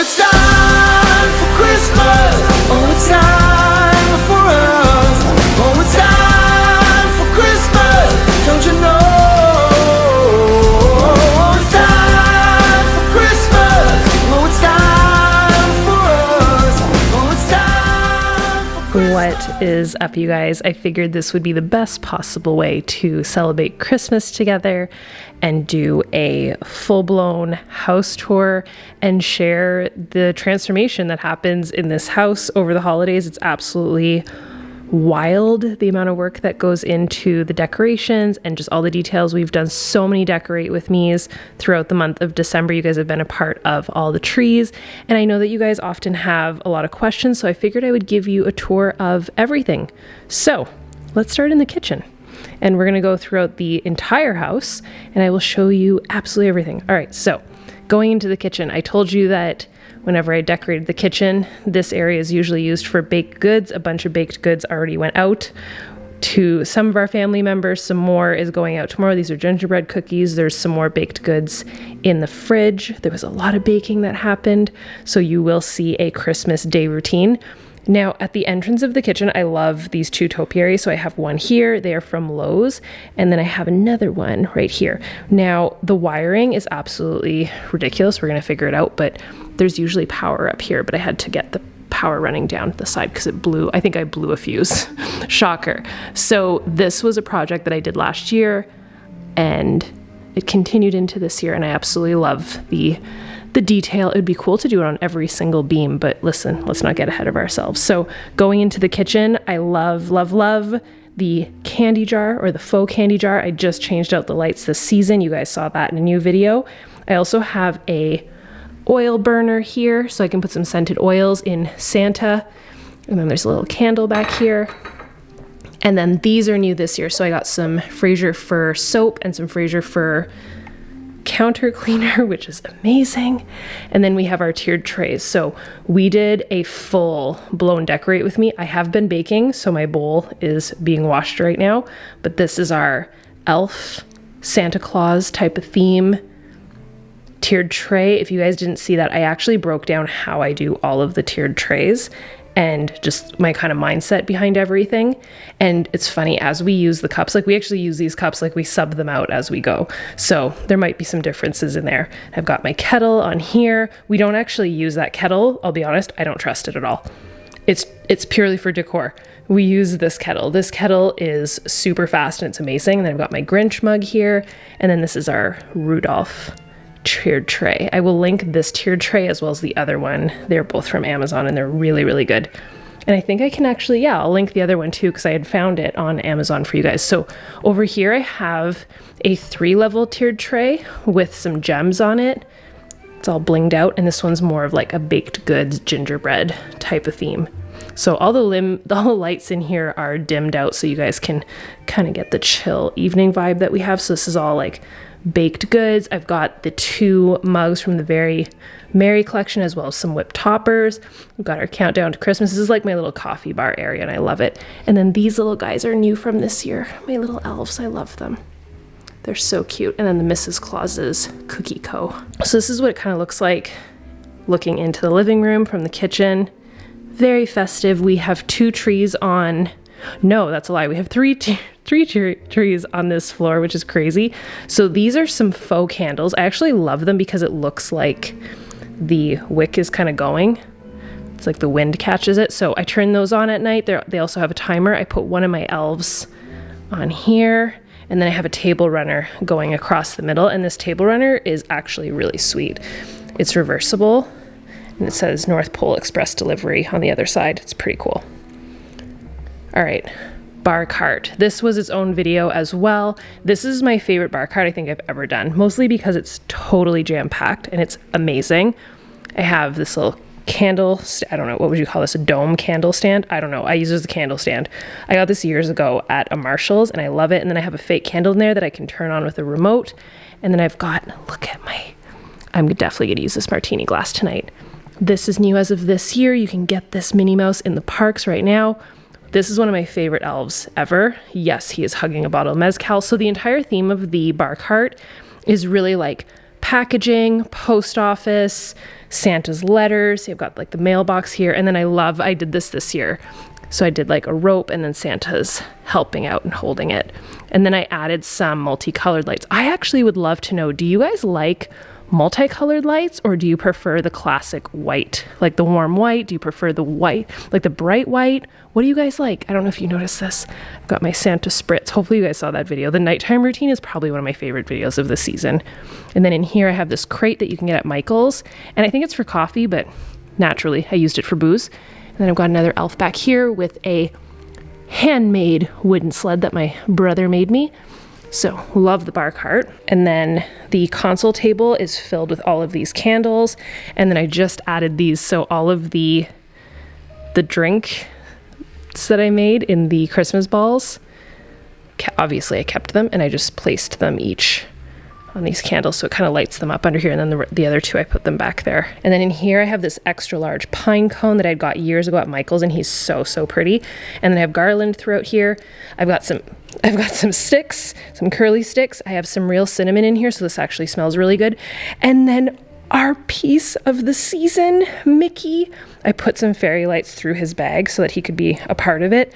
it's time for Christmas. Oh, it's time for us. Oh, it's time for Christmas. Don't you know? Oh, it's time for Christmas. Oh, it's time for us. Oh, it's time for Christmas. What is up, you guys? I figured this would be the best possible way to celebrate Christmas together and do a full-blown house tour and share the transformation that happens in this house over the holidays. It's absolutely wild, the amount of work that goes into the decorations and just all the details. We've done so many decorate with me's throughout the month of December. You guys have been a part of all the trees, and I know that you guys often have a lot of questions, so I figured I would give you a tour of everything. So let's start in the kitchen, and we're gonna go throughout the entire house and I will show you absolutely everything. All right, so going into the kitchen, I told you that whenever I decorated the kitchen, this area is usually used for baked goods. A bunch of baked goods already went out to some of our family members. Some more is going out tomorrow. These are gingerbread cookies. There's some more baked goods in the fridge. There was a lot of baking that happened, so you will see a Christmas day routine. Now, at the entrance of the kitchen, I love these two topiaries. So I have one here, they are from Lowe's, and then I have another one right here. Now, the wiring is absolutely ridiculous. We're gonna figure it out, but there's usually power up here, but I had to get the power running down the side because it blew. I think I blew a fuse. Shocker. So this was a project that I did last year, and it continued into this year, and I absolutely love the detail. It'd be cool to do it on every single beam, but listen, let's not get ahead of ourselves. So going into the kitchen, I love, love, love the candy jar, or the faux candy jar. I just changed out the lights this season. You guys saw that in a new video. I also have a oil burner here, so I can put some scented oils in Santa. And then there's a little candle back here. And then these are new this year. So I got some Fraser Fur soap and some Fraser Fur counter cleaner, which is amazing. And then we have our tiered trays. So we did a full blown decorate with me. I have been baking, so my bowl is being washed right now, but this is our elf Santa Claus type of theme tiered tray. If you guys didn't see that, I actually broke down how I do all of the tiered trays and just my kind of mindset behind everything. And it's funny, as we use the cups, like we actually use these cups, like we sub them out as we go. So there might be some differences in there. I've got my kettle on here. We don't actually use that kettle. I'll be honest, I don't trust it at all. It's purely for decor. We use this kettle. This kettle is super fast and it's amazing. And then I've got my Grinch mug here. And then this is our Rudolph tiered tray. I will link this tiered tray as well as the other one. They're both from Amazon and they're really, really good. And I think I can actually, I'll link the other one too, because I had found it on Amazon for you guys. So over here I have a 3-level tiered tray with some gems on it. It's all blinged out, and this one's more of like a baked goods gingerbread type of theme. So all the lights in here are dimmed out so you guys can kind of get the chill evening vibe that we have. So this is all like baked goods. I've got the 2 mugs from the Very Merry collection, as well as some whipped toppers. We've got our countdown to Christmas. This is like my little coffee bar area and I love it. And then these little guys are new from this year. My little elves, I love them. They're so cute. And then the Mrs. Claus's Cookie Co. So this is what it kind of looks like looking into the living room from the kitchen. Very festive. We have 2 trees on, no, that's a lie. We have three trees on this floor, which is crazy. So these are some faux candles. I actually love them because it looks like the wick is kind of going. It's like the wind catches it. So I turn those on at night. They also have a timer. I put one of my elves on here, and then I have a table runner going across the middle. And this table runner is actually really sweet. It's reversible, and it says North Pole Express delivery on the other side. It's pretty cool. All right, bar cart. This was its own video as well. This is my favorite bar cart I think I've ever done, mostly because it's totally jam-packed and it's amazing. I have this little candle, I don't know, what would you call this? A dome candle stand? I don't know. I use it as a candle stand. I got this years ago at a Marshall's and I love it. And then I have a fake candle in there that I can turn on with a remote. And then I've got, look at I'm definitely gonna use this martini glass tonight. This is new as of this year. You can get this Minnie Mouse in the parks right now. This is one of my favorite elves ever. Yes, he is hugging a bottle of mezcal. So the entire theme of the bar cart is really like packaging, post office, Santa's letters. You've got like the mailbox here. And then I did this year. So I did like a rope and then Santa's helping out and holding it. And then I added some multicolored lights. I actually would love to know, do you guys like multicolored lights or do you prefer the classic white, like the warm white? Do you prefer the white, like the bright white? What do you guys like? I don't know if you noticed this. I've got my Santa spritz. Hopefully you guys saw that video. The nighttime routine is probably one of my favorite videos of the season. And then in here I have this crate that you can get at Michael's, and I think it's for coffee, but naturally I used it for booze. And then I've got another elf back here with a handmade wooden sled that my brother made me. So love the bar cart. And then the console table is filled with all of these candles. And then I just added these. So all of the drinks that I made in the Christmas balls, obviously I kept them and I just placed them each on these candles. So it kind of lights them up under here. And then the other two, I put them back there. And then in here, I have this extra large pine cone that I got years ago at Michael's, and he's so, so pretty. And then I have garland throughout here. I've got some sticks, some curly sticks. I have some real cinnamon in here, so this actually smells really good. And then our piece of the season, Mickey, I put some fairy lights through his bag so that he could be a part of it.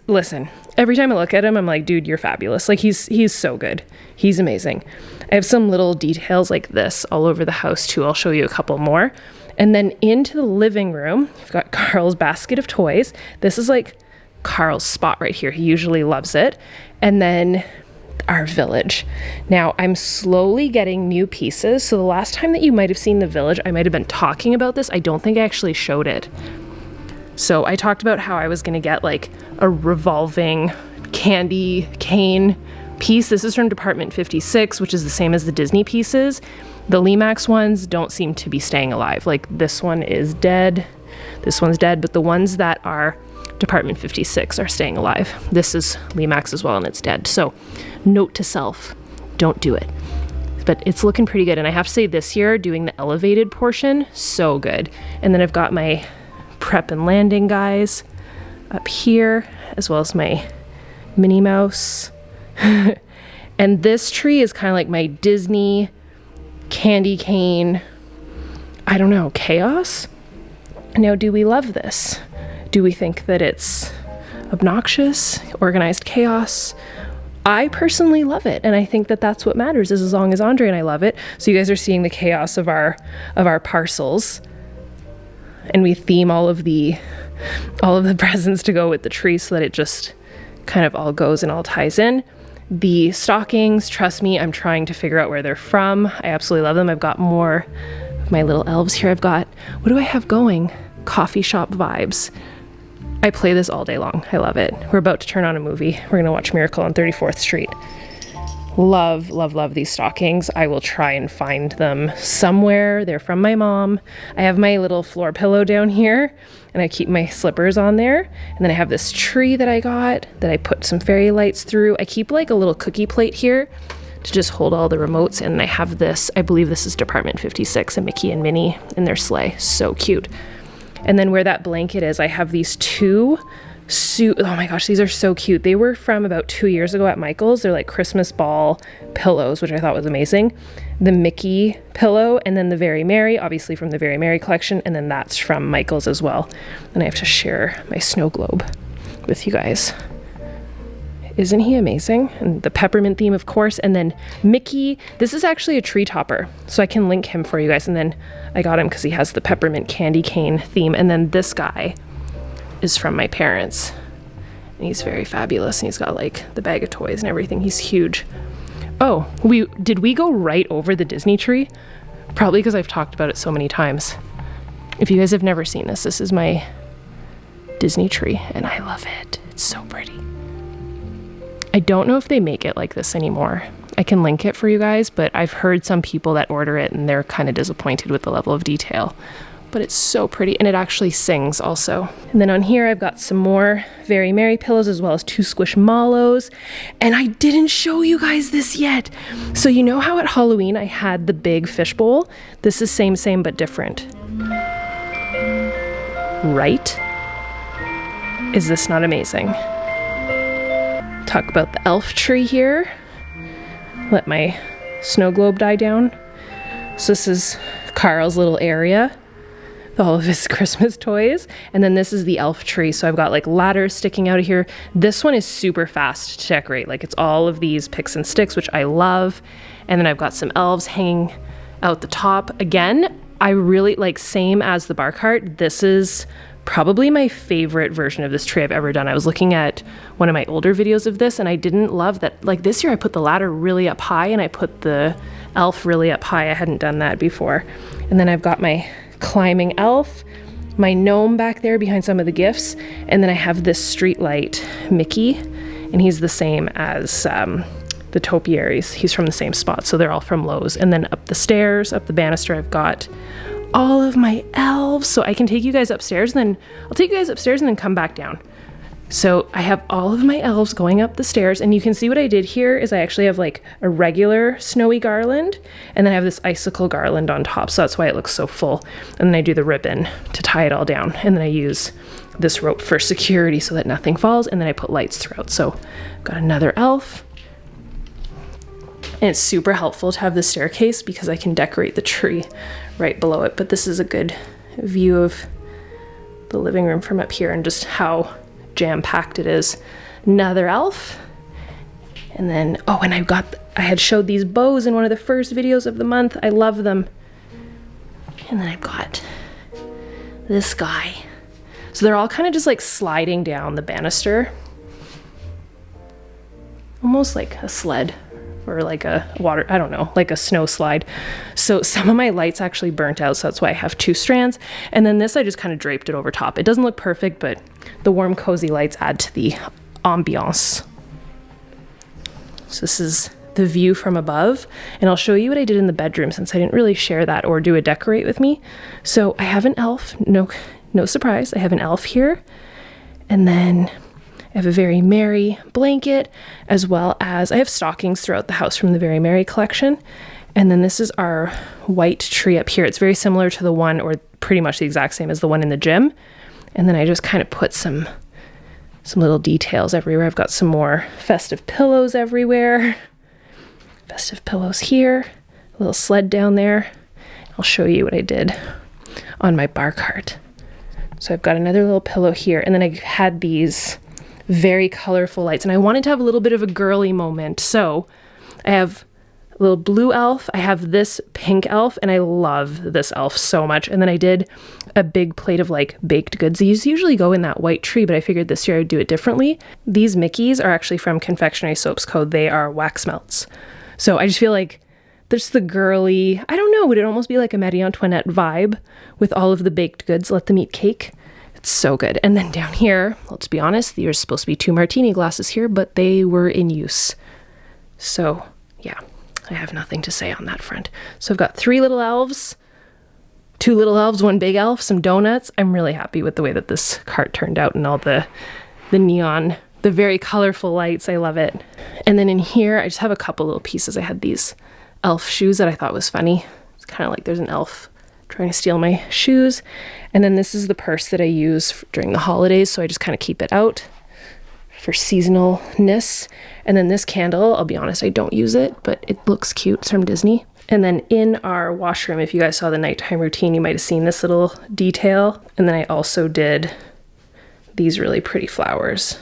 Listen, every time I look at him, I'm like, dude, you're fabulous. Like he's so good. He's amazing. I have some little details like this all over the house too. I'll show you a couple more. And then into the living room, I've got Carl's basket of toys. This is like Carl's spot right here. He usually loves it. And then our village. Now I'm slowly getting new pieces. So the last time that you might have seen the village, I might have been talking about this. I don't think I actually showed it. So I talked about how I was going to get like a revolving candy cane piece. This is from Department 56, which is the same as the Disney pieces. The Limax ones don't seem to be staying alive. Like this one is dead. This one's dead, but the ones that are Department 56 are staying alive. This is Limax as well, and it's dead. So note to self, don't do it. But it's looking pretty good. And I have to say this year, doing the elevated portion, so good. And then I've got my prep and landing guys up here, as well as my Minnie Mouse. And this tree is kind of like my Disney candy cane, I don't know, chaos. Now, do we love this? Do we think that it's obnoxious, organized chaos? I personally love it, and I think that that's what matters, is as long as Andre and I love it. So you guys are seeing the chaos of our parcels, and we theme all of the presents to go with the tree so that it just kind of all goes and all ties in. The stockings, trust me, I'm trying to figure out where they're from. I absolutely love them. I've got more of my little elves here. I've got, what do I have going? Coffee shop vibes. I play this all day long. I love it. We're about to turn on a movie. We're gonna watch Miracle on 34th Street. Love, love, love these stockings. I will try and find them somewhere. They're from my mom. I have my little floor pillow down here, and I keep my slippers on there. And then I have this tree that I got that I put some fairy lights through. I keep like a little cookie plate here to just hold all the remotes. And I have this, I believe this is Department 56 and Mickey and Minnie in their sleigh. So cute. And then where that blanket is, I have these two oh my gosh, these are so cute. They were from about 2 years ago at Michael's. They're like Christmas ball pillows, which I thought was amazing. The Mickey pillow, and then the Very Merry, obviously from the Very Merry collection, and then that's from Michael's as well. And I have to share my snow globe with you guys. Isn't he amazing? And the peppermint theme, of course. And then Mickey, this is actually a tree topper, so I can link him for you guys. And then I got him because he has the peppermint candy cane theme. And then this guy is from my parents, and he's very fabulous, and he's got like the bag of toys and everything. He's huge. Oh, did we go right over the Disney tree? Probably because I've talked about it so many times. If you guys have never seen this, this is my Disney tree, and I love it. It's so pretty. I don't know if they make it like this anymore. I can link it for you guys, but I've heard some people that order it and they're kind of disappointed with the level of detail. But it's so pretty, and it actually sings also. And then on here, I've got some more Very Merry pillows, as well as 2 Squishmallows. And I didn't show you guys this yet. So you know how at Halloween I had the big fishbowl? This is same, but different. Right? Is this not amazing? Talk about the elf tree here. Let my snow globe die down. So this is Carl's little area with all of his Christmas toys. And then this is the elf tree. So I've got like ladders sticking out of here. This one is super fast to decorate. Like it's all of these picks and sticks, which I love. And then I've got some elves hanging out the top. Again, I really like, same as the bar cart, this is probably my favorite version of this tree I've ever done. I was looking at one of my older videos of this and I didn't love that. Like this year I put the ladder really up high and I put the elf really up high. I hadn't done that before. And then I've got my climbing elf, my gnome back there behind some of the gifts, and then I have this street light Mickey, and he's the same as the topiaries. He's from the same spot, so they're all from Lowe's. And then up the stairs, up the banister, I've got all of my elves, so I can take you guys upstairs, and then I'll take you guys upstairs and then come back down. So I have all of my elves going up the stairs, and you can see what I did here is I actually have like a regular snowy garland, and then I have this icicle garland on top, so that's why it looks so full. And then I do the ribbon to tie it all down, and then I use this rope for security so that nothing falls, and then I put lights throughout. So I've got another elf, and it's super helpful to have the staircase because I can decorate the tree right below it. But this is a good view of the living room from up here and just how jam-packed it is. Another elf. And then, oh, and I had showed these bows in one of the first videos of the month. I love them. And then I've got this guy. So they're all kind of just like sliding down the banister. Almost like a sled. Or like a water, I don't know, like a snow slide. So some of my lights actually burnt out, so that's why I have 2 strands. And then this, I just kind of draped it over top. It doesn't look perfect, but the warm, cozy lights add to the ambiance. So this is the view from above, and I'll show you what I did in the bedroom since I didn't really share that or do a decorate with me. So I have an elf, no surprise, I have an elf here, and then I have a Very Merry blanket, as well as I have stockings throughout the house from the Very Merry collection. And then this is our white tree up here. It's very similar to the one, or pretty much the exact same as the one in the gym. And then I just kind of put some little details everywhere. I've got some more festive pillows everywhere. Festive pillows here, a little sled down there. I'll show you what I did on my bar cart. So I've got another little pillow here, and then I had these very colorful lights, and I wanted to have a little bit of a girly moment. So I have a little blue elf, I have this pink elf, and I love this elf so much. And then I did a big plate of like baked goods. These usually go in that white tree, but I figured this year I'd do it differently. These Mickeys are actually from Confectionery Soaps Co. They are wax melts. So I just feel like there's the girly, I don't know, would it almost be like a Marie Antoinette vibe with all of the baked goods, let them eat cake? It's so good. And then down here, let's be honest, there's supposed to be 2 martini glasses here, but they were in use. So yeah, I have nothing to say on that front. So I've got 3 little elves, 2 little elves, 1 big elf, some donuts. I'm really happy with the way that this cart turned out and all the neon, the very colorful lights. I love it. And then in here, I just have a couple little pieces. I had these elf shoes that I thought was funny. It's kind of like there's an elf trying to steal my shoes. And then this is the purse that I use during the holidays, so I just kind of keep it out for seasonalness. And then this candle, I'll be honest, I don't use it, but it looks cute. It's from Disney. And then in our washroom, if you guys saw the nighttime routine, you might have seen this little detail. And then I also did these really pretty flowers.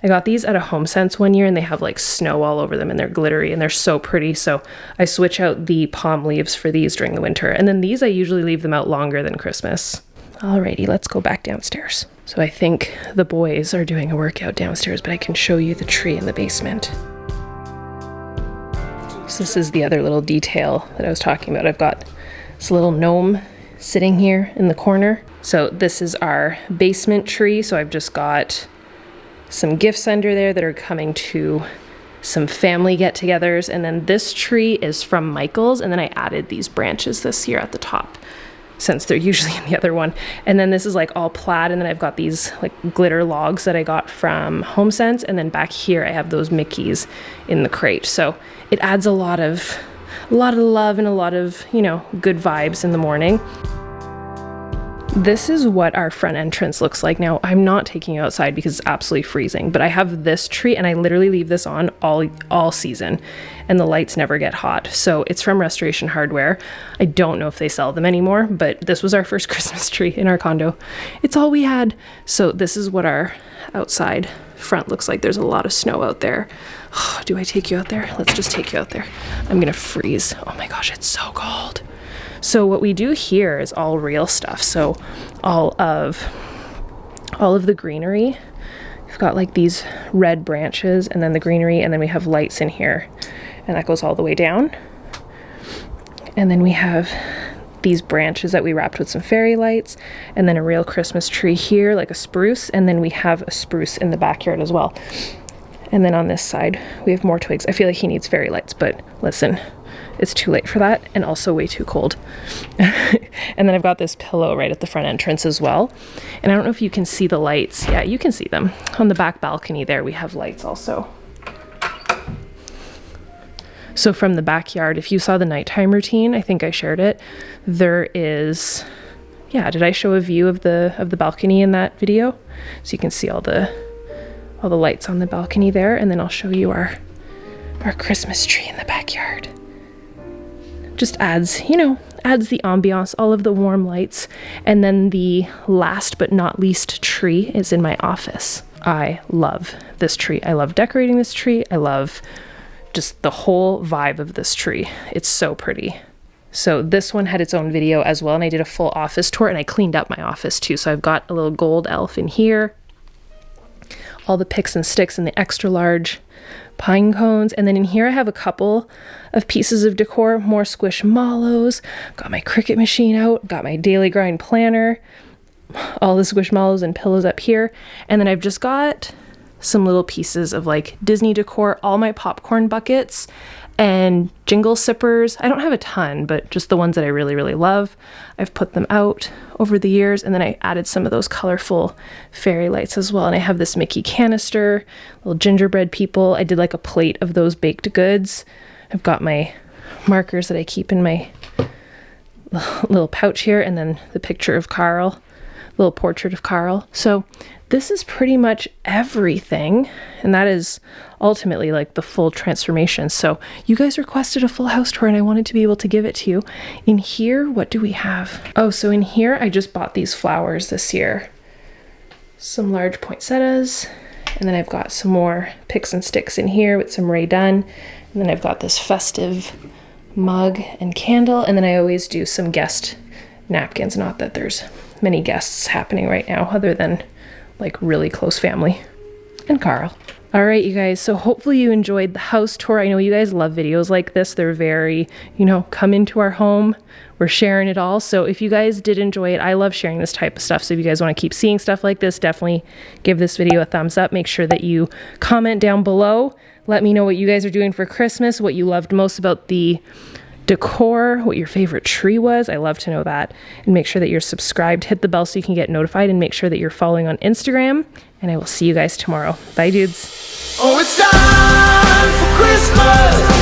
I got these at a HomeSense one year, and they have like snow all over them, and they're glittery and they're so pretty. So I switch out the palm leaves for these during the winter. And then these, I usually leave them out longer than Christmas. Alrighty, let's go back downstairs. So I think the boys are doing a workout downstairs, but I can show you the tree in the basement. So this is the other little detail that I was talking about. I've got this little gnome sitting here in the corner. So this is our basement tree. So I've just got some gifts under there that are coming to some family get-togethers. And then this tree is from Michael's, and then I added these branches this year at the top since they're usually in the other one. And then this is like all plaid, and then I've got these like glitter logs that I got from HomeSense, and then back here I have those Mickeys in the crate. So it adds a lot of love and a lot of, you know, good vibes in the morning. This is what our front entrance looks like. Now, I'm not taking you outside because it's absolutely freezing, but I have this tree and I literally leave this on all season and the lights never get hot. So it's from Restoration Hardware. I don't know if they sell them anymore, but this was our first Christmas tree in our condo. It's all we had. So this is what our outside front looks like. There's a lot of snow out there. Oh, do I take you out there? Let's just take you out there. I'm gonna freeze. Oh my gosh, it's so cold. So what we do here is all real stuff. So all of the greenery, we've got like these red branches and then the greenery, and then we have lights in here and that goes all the way down. And then we have these branches that we wrapped with some fairy lights, and then a real Christmas tree here, like a spruce, and then we have a spruce in the backyard as well. And then on this side, we have more twigs. I feel like he needs fairy lights, but listen, it's too late for that and also way too cold. And then I've got this pillow right at the front entrance as well. And I don't know if you can see the lights. Yeah, you can see them. On the back balcony there, we have lights also. So from the backyard, if you saw the nighttime routine, I think I shared it, there is, yeah, did I show a view of the balcony in that video? So you can see all the lights on the balcony there, and then I'll show you our Christmas tree in the backyard. Just adds, adds the ambiance, all of the warm lights. And then the last but not least tree is in my office. I love this tree. I love decorating this tree. I love just the whole vibe of this tree. It's so pretty. So this one had its own video as well, and I did a full office tour, and I cleaned up my office too. So I've got a little gold elf in here, all the picks and sticks and the extra large pine cones. And then in here I have a couple of pieces of decor, more squishmallows, got my Cricut machine out, got my daily grind planner, all the squishmallows and pillows up here. And then I've just got some little pieces of like Disney decor, all my popcorn buckets and jingle sippers. I don't have a ton, but just the ones that I really, really love. I've put them out over the years, and then I added some of those colorful fairy lights as well. And I have this Mickey canister, little gingerbread people. I did like a plate of those baked goods. I've got my markers that I keep in my little pouch here, and then the picture of Carl, little portrait of Carl. So this is pretty much everything, and that is ultimately like the full transformation. So you guys requested a full house tour and I wanted to be able to give it to you. In here, what do we have? Oh, so in here I just bought these flowers this year. Some large poinsettias, and then I've got some more picks and sticks in here with some Ray Dunn, and then I've got this festive mug and candle, and then I always do some guest napkins. Not that there's many guests happening right now other than like really close family and Carl. All right, you guys, so hopefully you enjoyed the house tour. I know you guys love videos like this. They're very, come into our home, we're sharing it all. So if you guys did enjoy it, I love sharing this type of stuff. So if you guys want to keep seeing stuff like this, definitely give this video a thumbs up. Make sure that you comment down below. Let me know what you guys are doing for Christmas, what you loved most about the decor, what your favorite tree was. I love to know that. And make sure that you're subscribed, hit the bell so you can get notified, and make sure that you're following on Instagram. And I will see you guys tomorrow. Bye, dudes. Oh, it's time for Christmas.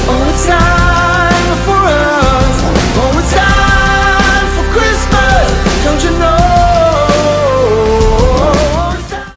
Oh, it's time.